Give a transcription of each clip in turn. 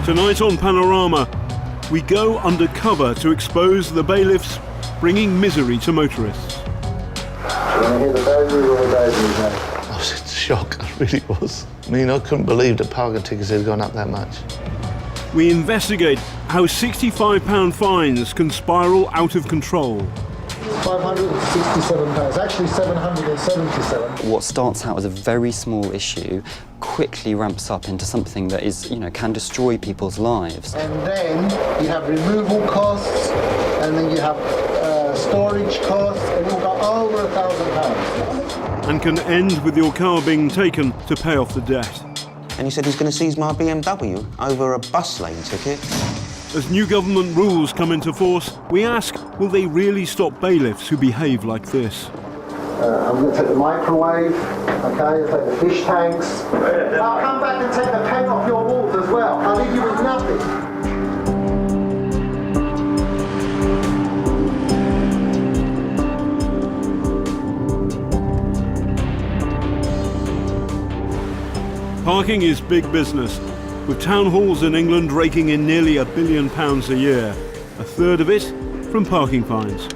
Tonight on Panorama, we go undercover to expose the bailiffs bringing misery to motorists. You want to hear the bad news or the bad news, mate? I was in shock, I really was. I mean, I couldn't believe that parking tickets had gone up that much. We investigate how £65 fines can spiral out of control. £567, actually £777. What starts out as a very small issue quickly ramps up into something that is, can destroy people's lives. And then you have removal costs, and then you have storage costs, and you've got over £1,000. And can end with your car being taken to pay off the debt. And he said he's going to seize my BMW over a bus lane ticket. As new government rules come into force, we ask, will they really stop bailiffs who behave like this? I'm going to take the microwave, okay, I'll take the fish tanks. I'll come back and take the paint off your walls as well. I'll leave you with nothing. Parking is big business, with town halls in England raking in nearly £1 billion a year, a third of it from parking fines.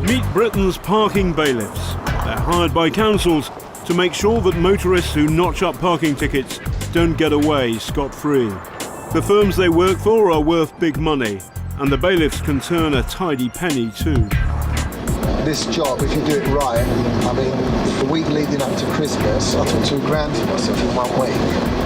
Meet Britain's parking bailiffs. They're hired by councils to make sure that motorists who notch up parking tickets don't get away scot-free. The firms they work for are worth big money, and the bailiffs can turn a tidy penny too. This job, if you do it right, I mean, the week leading up to Christmas, I took £2 for myself in 1 week.